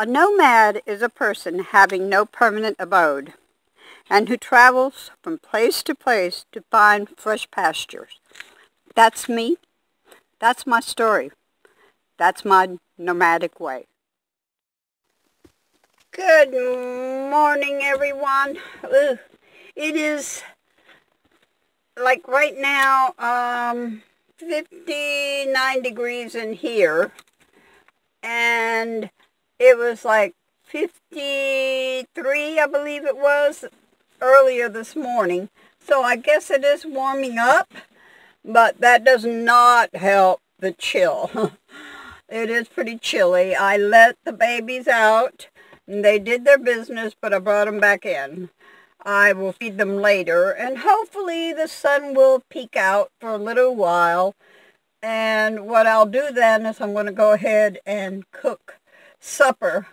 A nomad is a person having no permanent abode and who travels from place to place to find fresh pastures. That's me. That's my story. That's my nomadic way. Good morning, everyone. It is like right now 59 degrees in here, and it was like 53, I believe it was, earlier this morning. So I guess it is warming up, but that does not help the chill. It is pretty chilly. I let the babies out, and they did their business, but I brought them back in. I will feed them later, and hopefully the sun will peek out for a little while. And what I'll do then is I'm going to go ahead and cook supper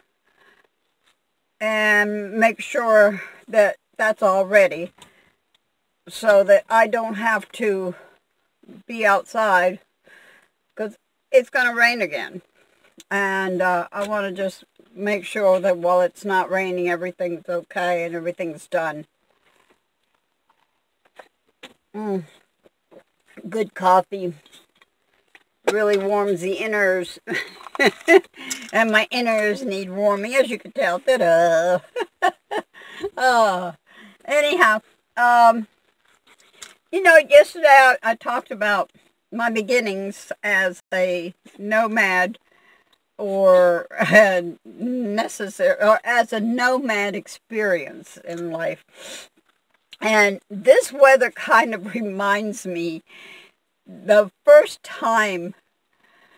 and make sure that that's all ready so that I don't have to be outside because it's going to rain again. And I want to just make sure that while it's not raining, everything's okay and everything's done. Good coffee really warms the inners. And my inners need warming, as you can tell. Ta-da! Anyhow, yesterday I talked about my beginnings as a nomad or as a nomad experience in life. And this weather kind of reminds me the first time,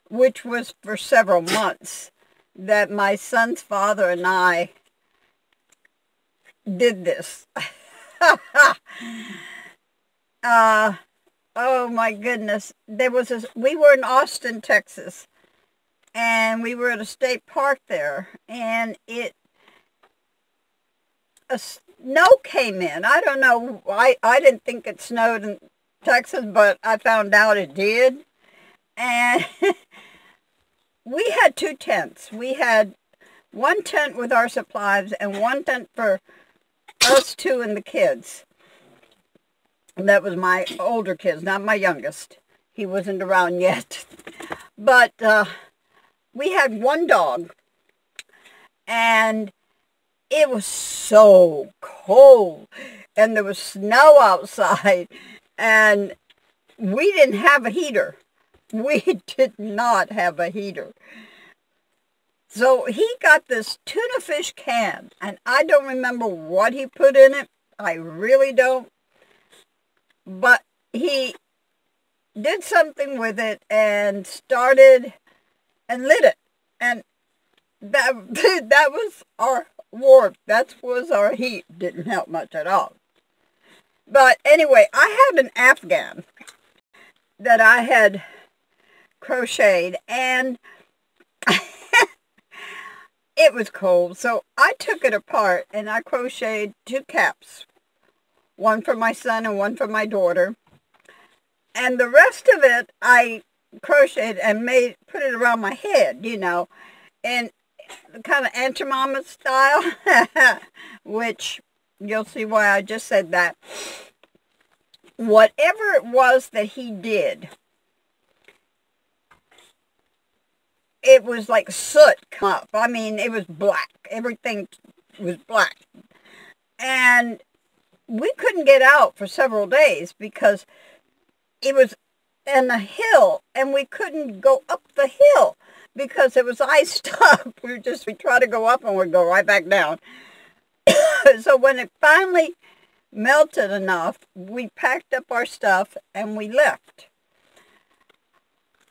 which was for several months, that my son's father and I did this. Oh my goodness. We were in Austin, Texas, and we were at a state park there, and a snow came in. I don't know, I didn't think it snowed in Texas, but I found out it did. And we had two tents. We had one tent with our supplies and one tent for us two and the kids. And that was my older kids, not my youngest. He wasn't around yet. But we had one dog, and it was so cold, and there was snow outside, and we didn't have a heater. We did not have a heater. So he got this tuna fish can, and I don't remember what he put in it. I really don't. But he did something with it and started and lit it. And that was our warmth. That was our heat. Didn't help much at all. But anyway, I had an Afghan that I had crocheted, and it was cold. So I took it apart and I crocheted two caps. One for my son and one for my daughter. And the rest of it I crocheted and put it around my head, in kind of Aunt Jemima style, which you'll see why I just said that. Whatever it was that he did, it was like soot come up. I mean, it was black. Everything was black. And we couldn't get out for several days because it was in a hill, and we couldn't go up the hill because it was iced up. We tried to go up and we'd go right back down. So when it finally melted enough, we packed up our stuff and we left.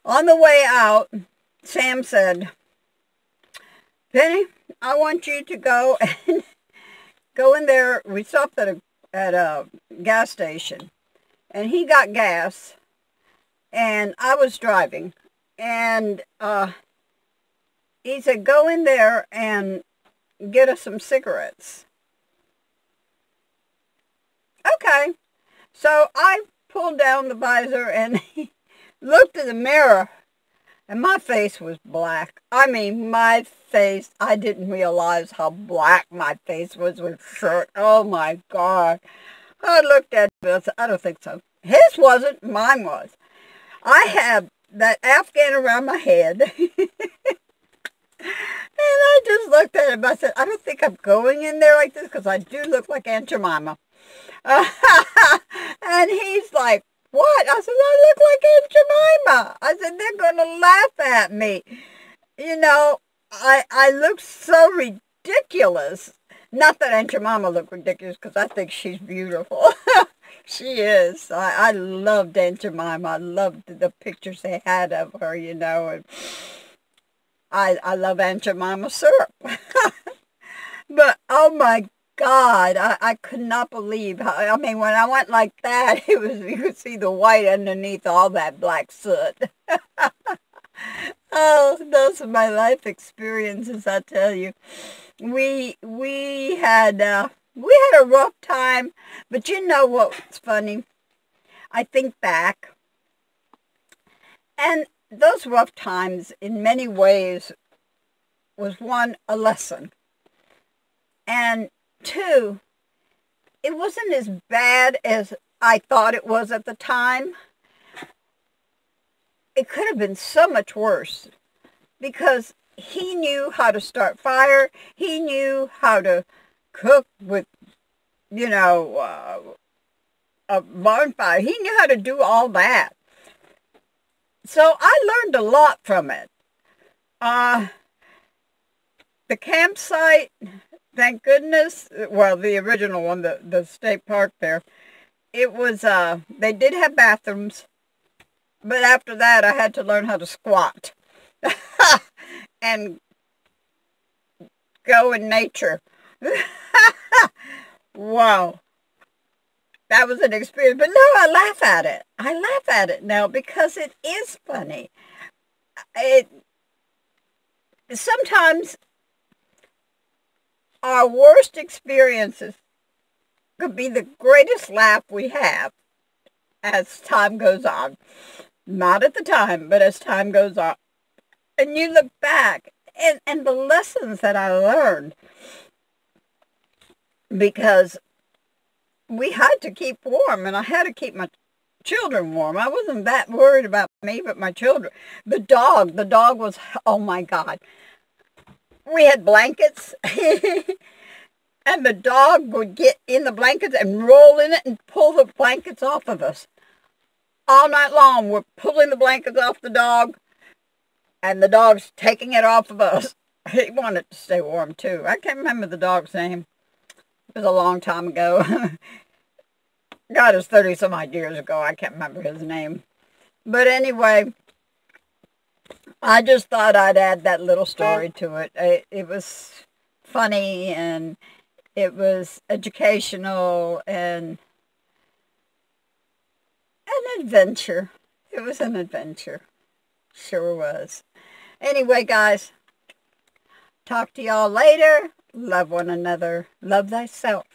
On the way out, Sam said, "Penny, I want you to go and go in there." We stopped at a gas station, and he got gas, and I was driving, and he said, "Go in there and get us some cigarettes." Okay, so I pulled down the visor and looked in the mirror, And my face was black. I mean, my face, I didn't realize how black my face was with shirt. Oh, my God. I looked at it and said, I don't think so. His wasn't, mine was. I had that Afghan around my head. And I just looked at him. I said, I don't think I'm going in there like this because I do look like Aunt Jemima. And he's like, what? I said, I look like Aunt Jemima. I said, they're going to laugh at me. You know, I look so ridiculous. Not that Aunt Jemima looked ridiculous because I think she's beautiful. She is. I loved Aunt Jemima. I loved the pictures they had of her, you know. And I love Aunt Jemima syrup. But, oh my God, I could not believe how, I mean, when I went like that, it was, you could see the white underneath all that black soot. Oh, those are my life experiences, I tell you. We had a rough time, but you know what's funny? I think back, and those rough times, in many ways, was one, a lesson, and two, it wasn't as bad as I thought it was at the time. It could have been so much worse, because he knew how to start fire. He knew how to cook with, you know, a bonfire. He knew how to do all that. So I learned a lot from it. The campsite, thank goodness, well, the original one, the state park there, it was, they did have bathrooms, but after that I had to learn how to squat and go in nature. Wow. That was an experience. But no, I laugh at it. I laugh at it now because it is funny. Sometimes our worst experiences could be the greatest laugh we have as time goes on. Not at the time, but as time goes on. And you look back, and the lessons that I learned, because we had to keep warm, and I had to keep my children warm. I wasn't that worried about me, but my children. The dog was, oh my God. We had blankets, and the dog would get in the blankets and roll in it and pull the blankets off of us. All night long, we're pulling the blankets off the dog, and the dog's taking it off of us. He wanted to stay warm, too. I can't remember the dog's name. It was a long time ago. God, it was 30-some-odd years ago. I can't remember his name. But anyway, I just thought I'd add that little story to it. It was funny, and it was educational, and an adventure. It was an adventure. Sure was. Anyway, guys, talk to y'all later. Love one another. Love thyself.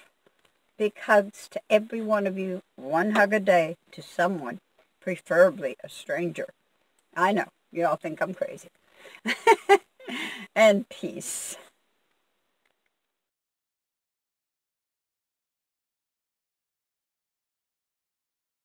Big hugs to every one of you. One hug a day to someone, preferably a stranger. I know, you all think I'm crazy. And peace.